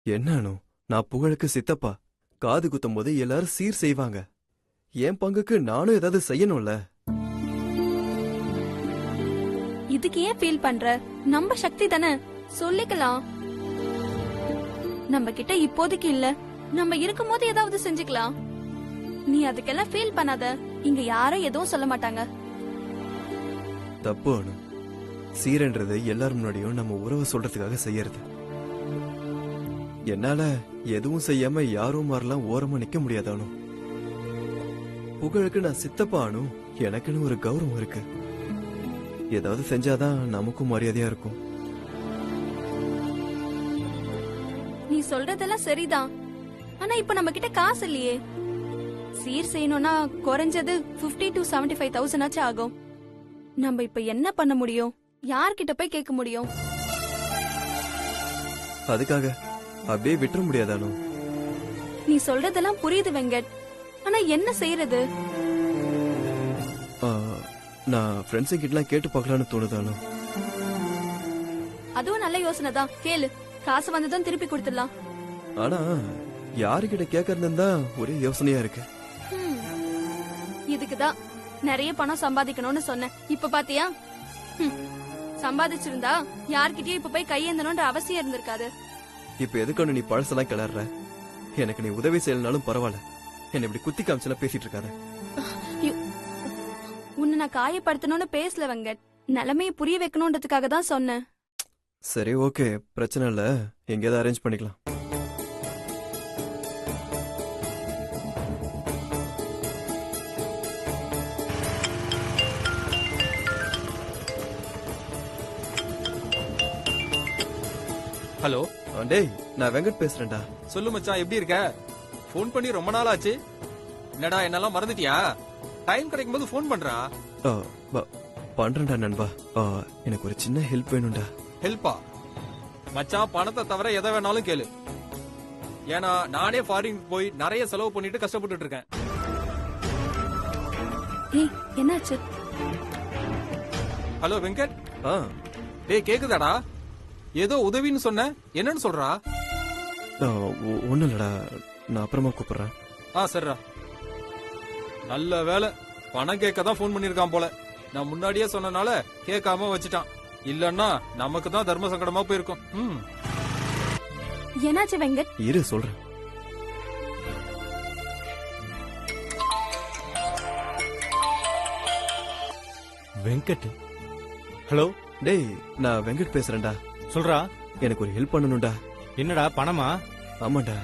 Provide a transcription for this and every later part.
என்னானோ நான் புகழுக்கு சித்தப்பா. காது குத்தும் போது எல்லாரும் சீர் செய்வாங்க. என் பங்குக்கு நானும் ஏதாவது செய்யணும்ல. இதுக்கு ஏன் ஃபீல் பண்ற? நம்ம சக்தி தானே, சொல்லிக்கலாம். நம்ம கிட்ட இப்போதைக்கு இல்ல, நம்ம இருக்கும் போது ஏதாவது செஞ்சுக்கலாம். நீ அதுக்கெல்லாம் ஃபீல் பண்ணாத. இங்க யாரும் எதுவும் சொல்ல மாட்டாங்க. தப்பு அனு. சீரன்றது எல்லாரும் முன்னாடியும் நம்ம உறவை சொல்றதுக்காக செய்யறது. என்னால எதுவும் செய்யாம யாரும் மாறலாம் ஓரமா நிக்க முடியாதானு. புகழுக்கு நான் சித்தப்பா அனு. எனக்குன்னு ஒரு கௌரவம் இருக்கு. ஏதாவது செஞ்சாதான் நமக்கும் மரியாதையா இருக்கும். நீ சொல்றதெல்லாம் சரிதான். ஆனா இப்ப நம்ம கிட்ட காசு இல்லையே. சீர் செய்யணும்னா குறைஞ்சது 50 to 75,000 ஆச்சு ஆகும். நம்ம இப்ப என்ன பண்ண முடியும்? யார்கிட்ட போய் கேட்க முடியும்? அதுக்காக அப்படியே விட்டுற முடியாதானோ? நீ சொல்றதெல்லாம் புரியுது வெங்கட். ஆனா என்ன செய்யறது? நான் ஃப்ரெண்ட்ஸ் கிட்டலாம் கேட்டு பார்க்கலான்னு தோணுதானோ? அதுவும் நல்ல யோசனை தான். கேளு, காசு வந்ததும் திருப்பி கொடுத்துடலாம். ஆனா யாருகிட்ட கேட்கறதுன்னு தான் ஒரே யோசனையா இருக்கு. இதுக்குதான் நிறைய பணம் சம்பாதிக்கணும்னு சொன்னேன். இப்ப பாத்தியா? சம்பாதிச்சிருந்தா யார்கிட்டயும் இப்ப போய் கையேந்தணும்ன்ற அவசியம் இருந்திருக்காது. இப்ப எதுக்கு நீ பழசெல்லாம் கிளற? எனக்கு நீ உதவி செய்யலனாலும் பரவாயில்ல. என்ன இப்படி குத்தி காமிச்செல்லாம் பேசிட்டு இருக்காத. உன்னை நான் காயப்படுத்தணும்னு பேசல வெங்கட். நிலைமையை புரிய வைக்கணும்ன்றதுக்காக தான் சொன்னேன். சரி, ஓகே, பிரச்சனை இல்ல. எங்கேயாவது அரேஞ்ச் பண்ணிக்கலாம். ஹலோ டேய், நான் வெங்கட் பேசுறேன்டா. சொல்லு மச்சான், எப்படி இருக்க? ஃபோன் பண்ணி ரொம்ப நாள் ஆச்சு. என்னடா என்னெல்லாம் மறந்துட்டியா? டைம் கிடைக்கும் போது ஃபோன் பண்றா. பண்றேன்டா நண்பா. எனக்கு ஒரு சின்ன ஹெல்ப் வேணும்டா. ஹெல்ப்பா? மச்சான், பணத்தை தவிர எதை வேணாலும் கேளு. ஏன்னா நானே ஃபாரின் போய் நிறைய செலவு பண்ணிட்டு கஷ்டப்பட்டு இருக்கேன். என்னாச்சு? ஹலோ வெங்கட். டேய், கேக்குதாடா? ஏதோ உதவின்னு சொன்ன, என்னன்னு சொல்றா? ஒண்ணும் இல்லடா, நான் அப்புறமா கூப்பிடுறேன். சரிடா. நல்ல வேலை, பணம் கேட்க தான் போன் பண்ணிருக்கான் போல. நான் முன்னாடியே சொன்னனால கேட்காம வச்சுட்டான். இல்லன்னா நமக்கு தான் தர்ம சங்கடமா போயிருக்கும். என்னாச்சு வெங்கட்? இரு சொல்றேன். வெங்கட். ஹலோ. டேய், நான் வெங்கட் பேசுறேன்டா. சொல்றா. எனக்கு ஒரு ஹெல்ப் பண்ணணும்டா. என்னடா, பணமா? ஆமாண்டா,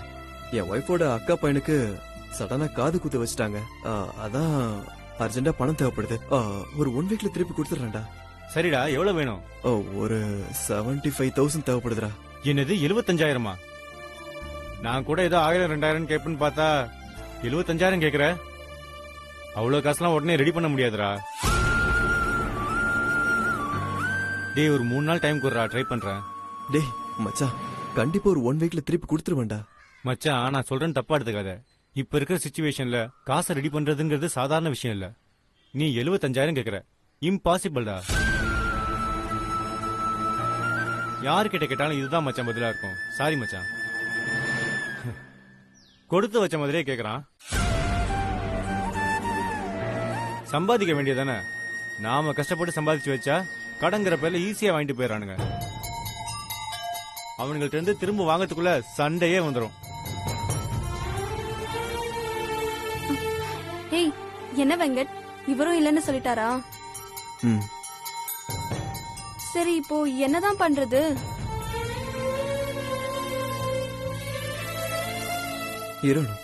என் ஒய்ஃபோட அக்கா பையனுக்கு சடனா காது குத்து வச்சுட்டாங்க. அதான் அர்ஜென்டா பணம் தேவைப்படுது. ஒரு 1 வீக்ல திருப்பி கொடுத்துறேன்டா. சரிடா, எவ்வளவு வேணும்? ஒரு 75,000 தேவைப்படுதுடா. என்னது, 75,000மா? நான் கூட ஏதோ 1000 2000 கேட்பேன்னு பார்த்தா 75,000 கேக்குற. அவ்வளவு காசுலாம் உடனே ரெடி பண்ண முடியாதுடா. டேய், ஒரு 3 நாள் டைம் கொடுறா, ட்ரை பண்றேன். டேய் மச்சான், கண்டிப்பா ஒரு 1 வீக்ல திருப்பி கொடுத்துருவேன்டா. மச்சான், நான் சொல்றேன், தப்பா எடுத்துக்காத. இப்ப இருக்கிற சிச்சுவேஷன்ல காசை ரெடி பண்றதுங்கிறது சாதாரண விஷயம் இல்ல. நீ 75,000 கேக்குற, இம்பாசிபிள்டா. யாருக்கிட்ட கேட்டாலும் இதுதான் மச்சான் பதிலா இருக்கும். சாரி மச்சான். கொடுத்து வச்ச மாதிரியே கேக்குறான். சம்பாதிக்க வேண்டியதானே? நாம கஷ்டப்பட்டு சம்பாதிச்சு வச்சா கடங்கிற பேர்ல ஈஸியா வாங்கிட்டு போயிடறானுங்க. அவனுங்கள்ட்ட இருந்து திரும்ப வாங்கறதுக்குள்ள சண்டையே வந்துடும். ஏய், என்ன வெங்கட், இவரும் இல்லன்னு சொல்லிட்டாரா? சரி, இப்போ என்னதான் பண்றது? இரணு,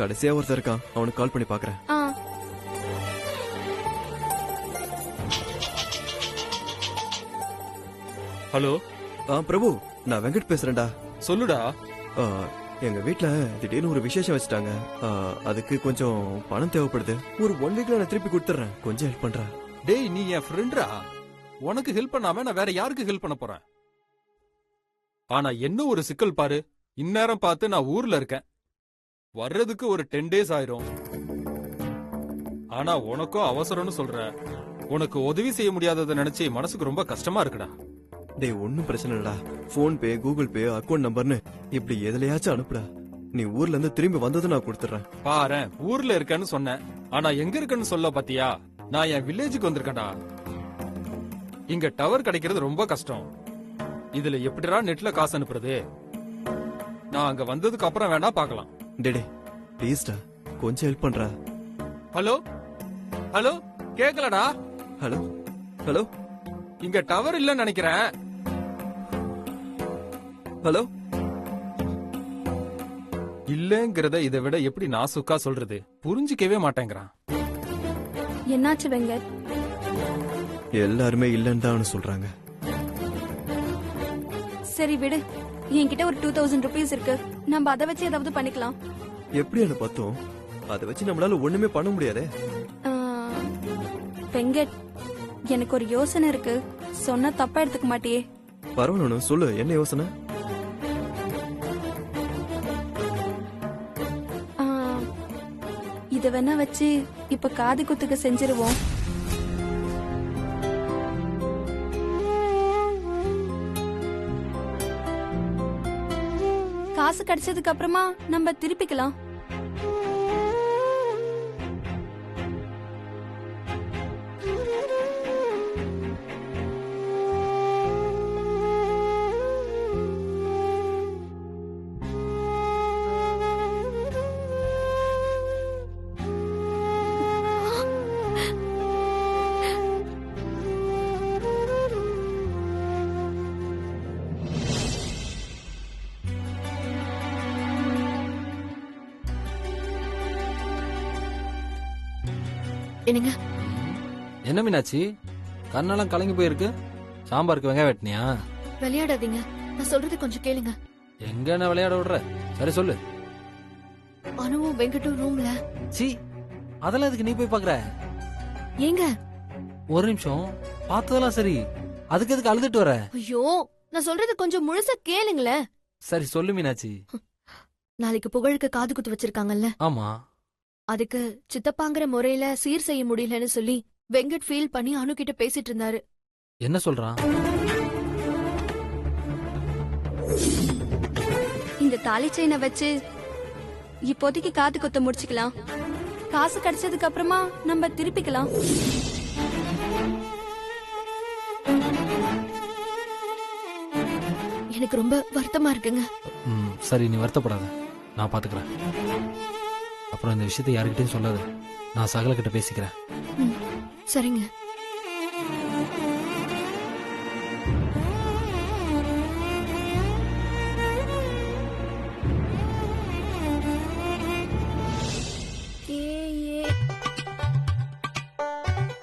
கடைசியா ஒருத்தர் இருக்கான், அவனுக்கு கால் பண்ணி பாக்குறேன். ஹலோ. பிரபு, நான் வெங்கட் பேசுறேன்டா. சொல்லுடா. எங்க வீட்ல திடீர்னு ஒரு விசேஷம் வச்சுட்டாங்க. அதுக்கு கொஞ்சம் பணம் தேவைப்படுது. ஒரு 1 வீக்ல நான் திருப்பி கொடுத்துறேன். கொஞ்சம் ஹெல்ப் பண்றேன். டேய், நீ என் ஃப்ரெண்டா. உனக்கு ஹெல்ப் பண்ணாம நான் வேற யாருக்கு ஹெல்ப் பண்ண போறேன்? ஆனா என்ன ஒரு சிக்கல் பாரு. இந்நேரம் பார்த்து நான் ஊர்ல இருக்கேன். வர்றதுக்கு ஒரு 10 days ஆயிரும். ஆனா உனக்கும் அவசரம்னு சொல்ற. உனக்கு உதவி செய்ய முடியாததை நினைச்சு மனசுக்கு ரொம்ப கஷ்டமா இருக்குடா. டேய் ஒன்னும் பிரச்சனை இல்லடா. போன் பே, கூகுள் பே, அக்கவுண்ட் நம்பர்னு இப்படி எதுலயாச்சும் அனுப்புடா. நீ ஊர்ல இருந்து திரும்பி வந்ததும் நான் கொடுத்துறேன். பாரேன், ஊர்ல இருக்கேன்னு சொன்னேன். ஆனா எங்க இருக்கேன்னு சொல்ல பாத்தியா? நான் என் வில்லேஜுக்கு வந்திருக்கேன்டா. இங்க டவர் கிடைக்கிறது ரொம்ப கஷ்டம். இதுல எப்படிடா நெட்ல காசு அனுப்புறது? நான் அங்க வந்ததுக்கு அப்புறம் வேணா பாக்கலாம். டேடே ப்ளீஸ்டா, கொஞ்சம் ஹெல்ப் பண்றா. ஹலோ ஹலோ, கேக்கலடா. ஹலோ ஹலோ இங்க டவர் இல்லன்னு நினைக்கிறேன். ஹலோ. இல்லங்கிறத இதை விட எப்படி நாசுக்கா சொல்றது? புரிஞ்சுக்கவே மாட்டேங்கிறான். என்னாச்சு வெங்கட்? எல்லாருமே இல்லன்னு தான் சொல்றாங்க. சரி விடு, என்கிட்ட ஒரு 2000 rupees இருக்கு. நம்ம அதை வச்சு ஏதாவது பண்ணிக்கலாம். எப்படி அந்த பத்தம்? அதை வச்சு நம்மளால ஒண்ணுமே பண்ண முடியாதே. வெங்கட், எனக்கு ஒரு யோசனை இருக்கு. சொன்னா தப்பா எடுத்துக்க மாட்டியே? பரவாயில்ல, சொல்லு, என்ன யோசனை? இத வேணா வச்சு இப்ப காது குத்துக்கு செஞ்சிருவோம். காசு கிடைச்சதுக்கு அப்புறமா நம்ம திருப்பிக்கலாம். என்னங்க? என்ன மீனாட்சி, கண்ணெல்லாம் கலங்கி போயிருக்கு? சாம்பாருக்கு வெங்காயம் வெட்டினியா? விளையாடாதீங்க, நான் சொல்றது கொஞ்சம் கேளுங்க. எங்க என்ன விளையாட விடுற? சரி சொல்லு. அனுவும் வெங்கட்டும் ரூம்ல. சி, அதெல்லாம் இதுக்கு நீ போய் பாக்குற? ஏங்க ஒரு நிமிஷம், பார்த்ததெல்லாம் சரி, அதுக்கு எதுக்கு அழுதுட்டு வர? ஐயோ, நான் சொல்றது கொஞ்சம் முழுசா கேளுங்களேன். சரி சொல்லு மீனாட்சி. நாளைக்கு புகழுக்கு காது குத்து வச்சிருக்காங்கல்ல, ஆமா. அதுக்கு சித்தப்பாங்கிற முறையில சீர் செய்ய முடியலன்னு சொல்லி வெங்கட் ஃபீல் பண்ணி அனு கிட்ட பேசிட்டு இருந்தாரு. என்ன சொல்றான்? இந்த தாலி செயினை வச்சு இப்போதைக்கு காது குத்த முடிச்சுக்கலாம். காசு கிடைச்சதுக்கு அப்புறமா நம்ம திருப்பிக்கலாம். எனக்கு ரொம்ப வருத்தமா இருக்குங்க. சரி, நீ வருத்தப்படாத, நான் பாத்துக்கிறேன். அப்புறம் இந்த விஷயத்தை யாருக்கிட்டையும் சொல்லாத. நான் சகல கிட்ட பேசிக்கிறேன். சரிங்க.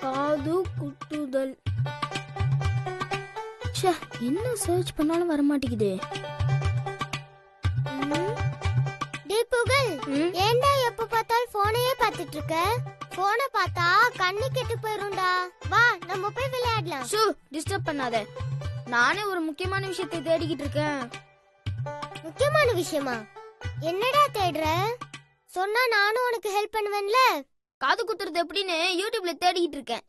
காது குத்துதல். ச்சே, என்ன சர்ச் பண்ணாலும் வர மாட்டேங்குது. டேய் புகழ், ஏன்டா எப்ப பார்த்தாலும் போனையே பார்த்துட்டு இருக்க? போனை பார்த்தா கண்ணு கெட்டு போயிரும்டா. வா, நம்ம போய் விளையாடலாம். ஷூ, டிஸ்டர்ப் பண்ணாத. நானே ஒரு முக்கியமான விஷயத்தை தேடிக்கிட்டு இருக்கேன். முக்கியமான விஷயமா? என்னடா தேடுற? சொன்னா நானும் உனக்கு ஹெல்ப் பண்ணுவேன்ல. காது குத்துறது எப்படின்னு யூடியூப்ல தேடிக்கிட்டு இருக்கேன்.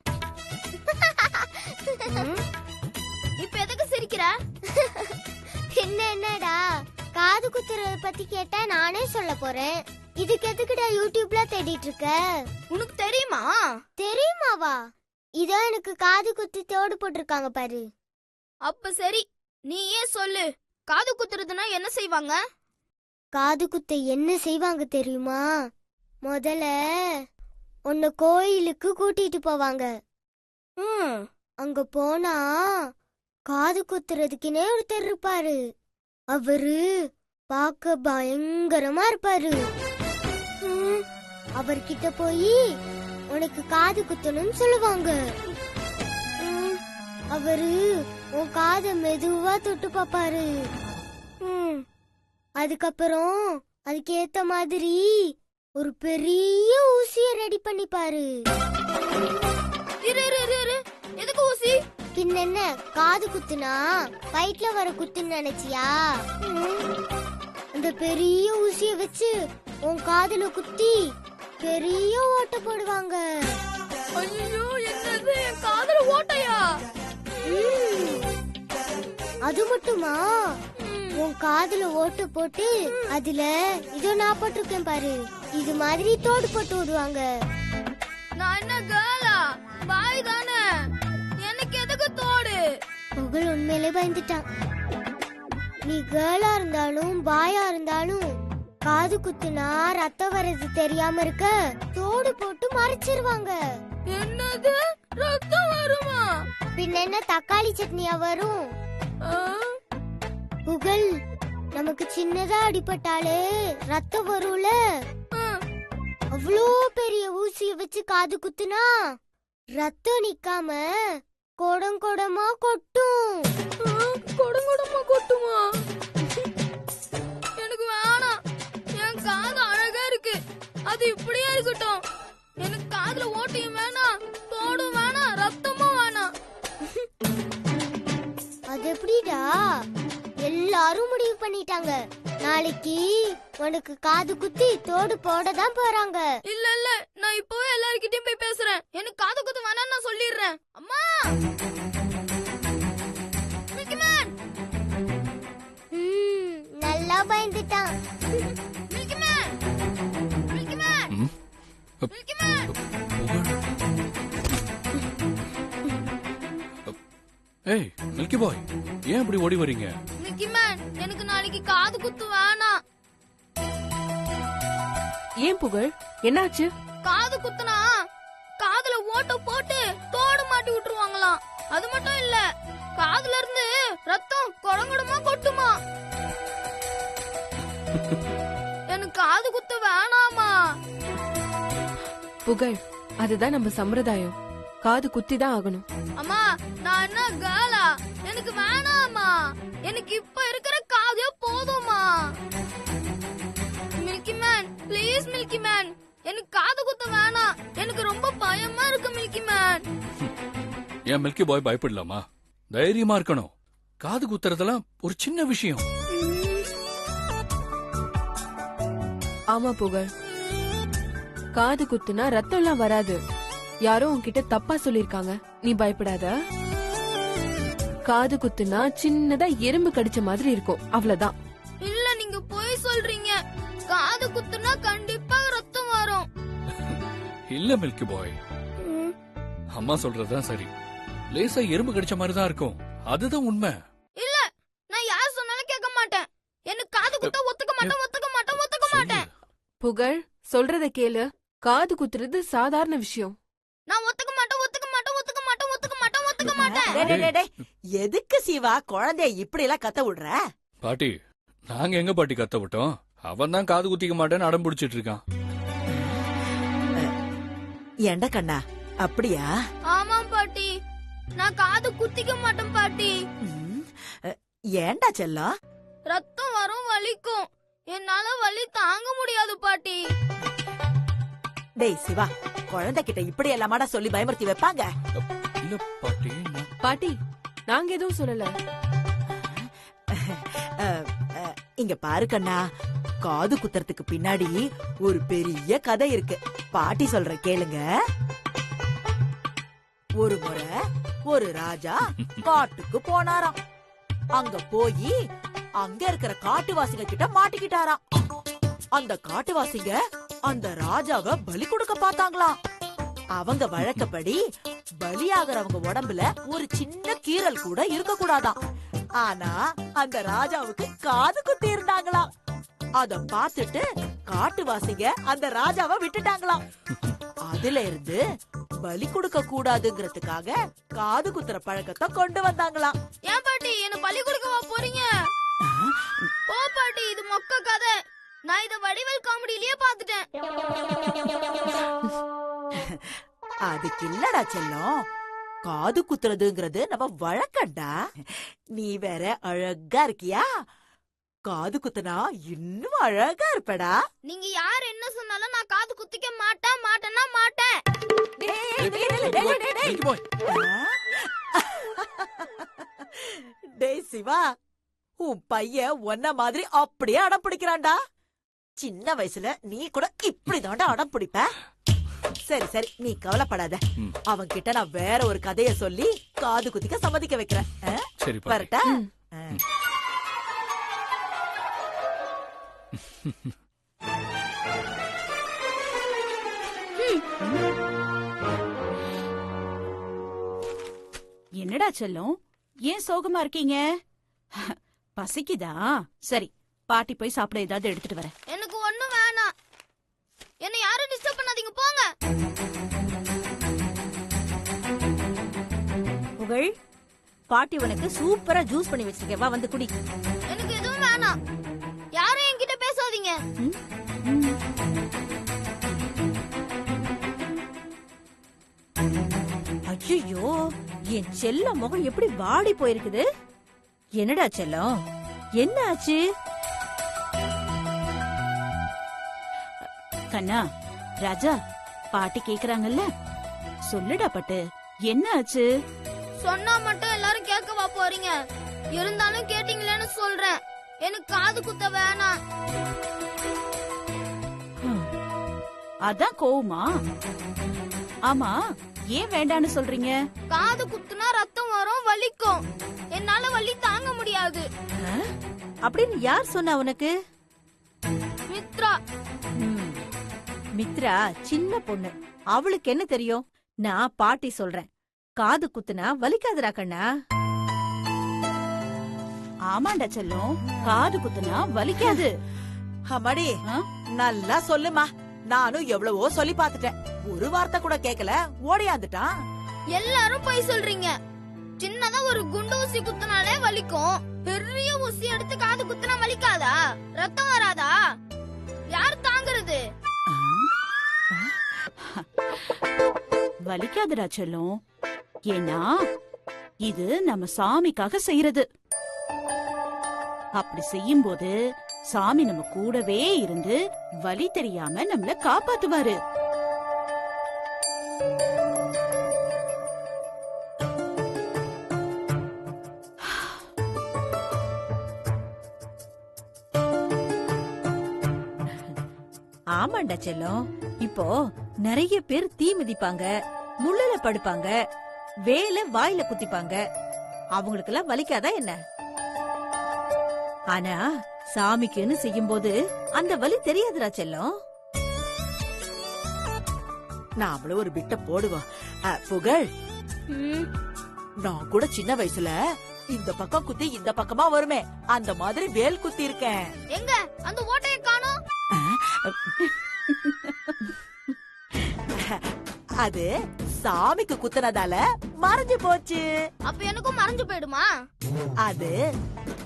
இப்ப எதுக்கு சிரிக்கிற? என்னடா காது குத்துறத பத்தி கேட்டா நானே சொல்ல போறேன். இதுக்கு எதுக்குடா யூடியூப்ல தேடிட்டு இருக்க? உனக்கு தெரியுமா? தெரியுமாவா? இதோ எனக்கு காது குத்தி தோடு போட்டிருக்காங்க பாரு. அப்ப சரி, நீ ஏன் சொல்லு. காது குத்துறதுன்னா என்ன செய்வாங்க? காது குத்த என்ன செய்வாங்க தெரியுமா? முதல்ல உன்னை கோயிலுக்கு கூட்டிட்டு போவாங்க. அங்க போனா காது குத்துறதுக்குனே ஒருத்தர் இருப்பாரு. அவரு பார்க்க பயங்கரமா இருப்பாரு. அவர்கிட்ட போய் உனக்கு காது குத்தணும்னு சொல்லுவாங்க. அவரு உன் காதை மெதுவா தொட்டு பாப்பாரு. அதுக்கப்புறம் அதுக்கேத்த மாதிரி ஒரு பெரிய ஊசிய ரெடி பண்ணிப்பாரு. எதுக்கு ஊசி? பின்ன காது குத்துனா வயிற்றுல வர குத்துன்னு நினைச்சியா? அந்த பெரிய ஊசிய வச்சு உன் காதுல குத்தி பெரிய ஓட்ட போடுவாங்க. ஐயோ, என்னது, என் காதுல ஓட்டையா? அது மட்டுமா உன் காதுல ஓட்டு போட்டு அதுல இதோ நான் போட்டிருக்கேன் பாரு, இது மாதிரி தோடு போட்டு விடுவாங்க. நான் என்ன கேர்ளா? பாய் தானே, எனக்கு எதுக்கு தோடு? புகழ் உண்மையிலே பயந்துட்டான். நீ கேர்ளா இருந்தாலும் பாயா இருந்தாலும் காது குத்துனா ரத்தம் வர்றது தெரியாம இருக்க தோடு போட்டு மறைச்சிருவாங்க. என்னது, ரத்தம் வருமா? பின்ன என்ன தக்காளி சட்னியா வரும்? ஆ? புகழ், நமக்கு சின்னதா அடிபட்டாலே ரத்தம் வரும்ல, ஆ. அவ்வளோ பெரிய ஊசிய வச்சு காது குத்துனா ரத்தம் நிக்காம குடம் குடமா கொட்டும். குடங்குடமா கொட்டுமா? எனக்கு வேணாம். என் காது அழகா இருக்கு, அது இப்படியே இருக்கட்டும். எனக்கு காதுல ஓட்டையும் வேணாம், தோடும் வேணாம், ரத்தமும் வேணாம். அது எப்படிடா? எல்லாரும் முடிவு பண்ணிட்டாங்க, நாளைக்கு உனக்கு காது குத்தி தோடு போட தான் போறாங்க. இல்ல இல்ல, நான் இப்பவே எல்லார்கிட்டயும் போய் பேசுறேன். எனக்கு காது குத்து வேணாம்னு நான் சொல்லிடுறேன். அம்மா, மில்கி மேன், நல்லா பயந்துட்டான். Milky man, milky man, milky man. ஏய் மில்கி பாய், ஏன் இப்படி ஓடி வரீங்க? மில்கி மேன், எனக்கு நாளைக்கு காது குத்து வேணாம். ஏன் புகழ், என்னாச்சு? காது குத்துனா காதுல ஓட்ட போட்டு தோடு மாட்டி விட்டுருவாங்களாம். அது மட்டும் இல்ல, காதுல இருந்து ரத்தம் குடங்குடமா கொட்டுமா. எனக்கு காது குத்து வேணாமா. புகழ், அதுதான் நம்ம சம்பிரதாயம். காது குத்தி தான் ஆகணும். அம்மா, நான் என்ன கேர்ளா? எனக்கு வேணாமா. எனக்கு இப்ப இருக்கிற காதே போதுமா. Milky man, please milky man, எனக்கு காது குத்த வேணாம். எனக்கு ரொம்ப பயமா இருக்கு மில்கி மேன். ஏன் மில்கி பாய் பயப்படலாமா? தைரியமா இருக்கணும். காது குத்துறதெல்லாம் ஒரு சின்ன விஷயம். ஆமா புகழ், காது குத்துனா ரத்தம் எல்லாம் வராது. யாரோ உன்கிட்ட தப்பா சொல்லிருக்காங்க, நீ பயப்படாத. காது குத்துனா சின்னதா எறும்பு கடிச்ச மாதிரி இருக்கும், அவ்வளவுதான். இல்ல, நீங்க போய் சொல்றீங்க. காது குத்துனா கண்டிப்பா ரத்தம் வரும். இல்ல மில்கி பாய், அம்மா சொல்றதுதான் சரி. லேசா எறும்பு கடிச்ச மாதிரி தான் இருக்கும், அதுதான் உண்மை. இல்ல, நான் யார் சொன்னாலும் கேட்க மாட்டேன். எனக்கு காது குத்த ஒத்துக்க மாட்டேன், ஒத்துக்க மாட்டேன், ஒத்துக்க மாட்டேன். புகழ், சொல்றத கேளு. காது குத்துறது சாதாரண விஷயம். நான் ஒத்துக்க மாட்டேன், ஒத்துக்க மாட்டேன், ஒத்துக்க மாட்டேன், ஒத்துக்க மாட்டேன், ஒத்துக்க மாட்டேன். எதுக்கு சிவா குழந்தைய இப்படி எல்லாம் கத்த விடுற? பாட்டி, நாங்க எங்க பாட்டி கத்த விட்டோம்? அவன் தான் காது குத்திக்க மாட்டேன்னு அடம் பிடிச்சிட்டு இருக்கான். ஏண்டா கண்ணா, அப்படியா? ஆமா பாட்டி, நான் காது குத்திக்க மாட்டேன் பாட்டி. ஏண்டா செல்லம்? ரத்தம் வரும், வலிக்கும். என்னால வலி தாங்க முடியாது பாட்டி. டேய் சிவா, குழந்தை கிட்ட இப்படி எல்லாமாடா சொல்லி பயமுறுத்தி வைப்பாங்க? இல்ல பாட்டி, பாட்டி, நாங்க எதுவும் சொல்லல. இங்க பாரு கண்ணா, காது குத்துறதுக்கு பின்னாடி ஒரு பெரிய கதை இருக்கு. பாட்டி சொல்ற கேளுங்க. ஒரு முறை ஒரு ராஜா காட்டுக்கு போனாராம். அங்க போய் அங்க இருக்கிற காட்டுவாசிங்க கிட்ட மாட்டிக்கிட்டாராம். அந்த காட்டுவாசிங்க அந்த ராஜாவை பலி கொடுக்க பார்த்தாங்களாம். அவங்க வழக்கப்படி பலியாகிறவங்க உடம்புல ஒரு சின்ன கீறல் கூட இருக்க கூடாதாம். ஆனா அந்த ராஜாவுக்கு காது குத்தி இருந்தாங்களாம். அத பார்த்துட்டு காட்டுவாசிங்க அந்த ராஜாவை விட்டுட்டாங்களாம். அதுல இருந்து பலி கொடுக்க கூடாதுங்கிறதுக்காக காது குத்துற பழக்கத்தை கொண்டு வந்தாங்களாம். ஏன் பாட்டி, என்ன பலி கொடுக்கவா போறீங்க? போ பாட்டி, இது மொக்க கதை. நான் இத வடிவேல் காமெடியிலேயே பாத்துட்டேன். அதுக்கு இல்லடா செல்லம், காது குத்துறதுங்கிறது நம்ம வழக்கண்டா. நீ வேற அழகா இருக்கியா, காது குத்துனா இன்னும் அழகா இருப்படா. நீங்க யார் என்ன சொன்னாலும் நான் காது குத்திக்க மாட்டேன், மாட்டேன்னா மாட்டேன். மில்கி பாய், டேய் சிவா, உன் பையன் உன்ன மாதிரி அப்படியே அடம் பிடிக்கிறான்டா. சின்ன வயசுல நீ கூட இப்படிதான்டா அடம் பிடிப்ப. சரி சரி, நீ கவலைப்படாத. அவன் கிட்ட நான் வேற ஒரு கதைய சொல்லி காது குத்திக்க சம்மதிக்க வைக்கிறேன். சரி வரட்டா? என்னடா செல்லம், ஏன் சோகமா இருக்கீங்க? பசிக்குதா? சரி, பாட்டி போய் சாப்பிட ஏதாவது எடுத்துட்டு வரேன். எனக்கு ஒண்ணும் வேணாம். என்ன யாரும் டிஸ்டர்ப் பண்ணாதீங்க, போங்க. புகழ், பாட்டி உனக்கு சூப்பரா ஜூஸ் பண்ணி வச்சிருக்கேன், வா வந்து குடி. எனக்கு எதுவும் வேணாம். யாரும் என்கிட்ட பேசாதீங்க. ஐயோ, என் செல்ல முகம் எப்படி வாடி போயிருக்குது. என்னடா செல்லம், என்ன ஆச்சு? கண்ணா, ராஜா, பாட்டி கேக்குறாங்கல்ல, சொல்லுடா பட்டு, என்ன ஆச்சு? சொன்னா மட்டும் எல்லாரும் கேட்கவா போறீங்க? இருந்தாலும் கேட்டீங்களேன்னு சொல்றேன். எனக்கு காது குத்த வேணாம். அதான் கோவமா? ஆமா, ஏன் வேண்டான்னு சொல்றீங்க? காது குத்துனா ரத்தம் வரும், வலிக்கும். என்னால வலி தாங்க முடியாது. அப்படின்னு யார் சொன்னா உனக்கு? மித்ரா. மித்ரா சின்ன பொண்ணு, அவளுக்கு என்ன தெரியும்? நான் பாட்டி சொல்றேன், காது குத்துனா வலிக்காதுடா கண்ணா. ஆமாண்டா செல்லம், காது குத்துனா வலிக்காது. அம்மாடி, நல்லா சொல்லுமா. நானும் எவ்வளவோ சொல்லி பாத்துட்டேன், ஒரு வார்த்தை கூட கேக்கல, ஓடியாந்துட்டான். எல்லாரும் போய் சொல்றீங்க. சின்னதா ஒரு குண்டு ஊசி குத்துனாலே வலிக்கும். பெரிய ஊசி எடுத்து காது குத்துனா வலிக்காதா? ரத்தம் வராதா? யார் தாங்குறது? வலிக்காதுடா செல்லம், ஏன்னா இது நம்ம சாமிக்காக செய்யறது. அப்படி செய்யும் போது சாமி நம்ம கூடவே இருந்து வலி தெரியாம நம்மள காப்பாத்துவாரு. ஆமாண்டா செல்லம், இப்போ நிறைய பேர் தீ மிதிப்பாங்க, முள்ளுல படுப்பாங்க, வேலை வாயில குத்திப்பாங்க. அவங்களுக்கு எல்லாம் வலிக்காதா என்ன? ஆனா சாமிக்குன்னு செய்யும் போது அந்த வலி தெரியாதுடா செல்லம். நான் அவள ஒரு பிட்ட போடுவா. புகழ், நான் கூட சின்ன வயசுல இந்த பக்கம் குத்தி இந்த பக்கமா வருமே, அந்த மாதிரி வேல் குத்தி இருக்கேன். எங்க அந்த ஓட்டைய காணோம்? அது சாமிக்கு குத்துனதால மறைஞ்சு போச்சு. அப்ப எனக்கும் மறைஞ்சு போயிடுமா? அது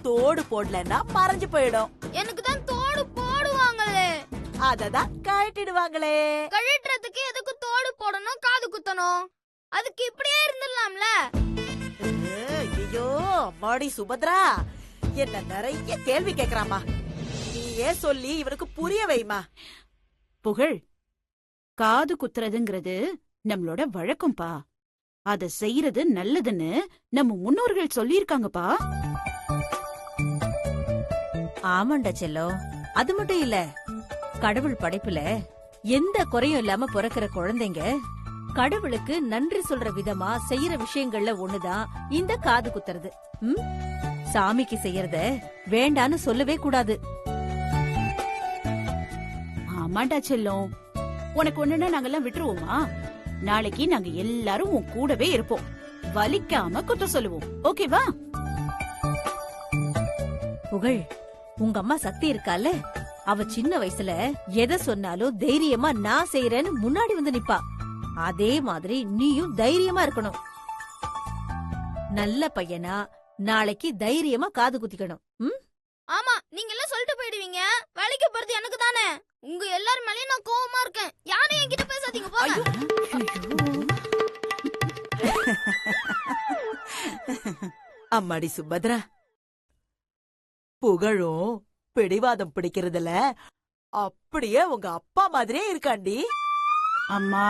தோடு போடலன்னா மறைஞ்சு போயிடும். எனக்கு தான் தோடு போடுவாங்களே, அததான் கழட்டிடுவாங்களே. கழட்டுறதுக்கு எதுக்கு தோடு போடணும், காது குத்தணும்? அதுக்கு இப்படியே இருந்துடலாம்ல. ஐயோ அம்மாடி சுபத்ரா, என்ன நிறைய கேள்வி கேக்குறாமா. நீயே சொல்லி இவனுக்கு புரிய வைமா. புகழ், காது குத்துறதுங்கிறது நம்மளோட வழக்கம்பா. அத செய்யறது நல்லதுன்னு நம்ம முன்னோர்கள் சொல்லிருக்காங்கப்பா. ஆமாண்டா செல்லம், அது மட்டும் இல்ல, கடவுள் படைப்புல எந்த குறையும் இல்லாம பிறக்கிற குழந்தைங்க கடவுளுக்கு நன்றி சொல்ற விதமா செய்யற விஷயங்கள்ல ஒண்ணுதான் இந்த காது குத்துறது. சாமிக்கு செய்யறத வேண்டான்னு சொல்லவே கூடாது. ஆமாண்டா செல்லம், உனக்கு ஒண்ணுன்னா நாங்கெல்லாம் விட்டுருவோமா? நாளைக்கு நாங்க எல்லாரும் உன் கூடவே இருப்போம், வலிக்காம குத்த சொல்லுவோம், ஓகேவா? புகழ், உங்க அம்மா சக்தி இருக்கால, அவ சின்ன வயசுல எதை சொன்னாலும் தைரியமா நான் செய்யறேன்னு முன்னாடி வந்து நிப்பா. அதே மாதிரி நீயும் தைரியமா இருக்கணும். நல்ல பையனா நாளைக்கு தைரியமா காது குத்திக்கணும். ஆமா, நீங்க எல்லாம் சொல்லிட்டு போயிடுவீங்க. வேலைக்கு போறது எனக்கு தானே. உங்க எல்லாரும் மேலயும் நான் கோவமா இருக்கேன். யாரும் என்கிட்ட பேசாதீங்க, போங்க. அம்மாடி சுபத்ரா, புகழும் பிடிவாதம் பிடிக்கிறதுல அப்படியே உங்க அப்பா மாதிரியே இருக்காண்டி. அம்மா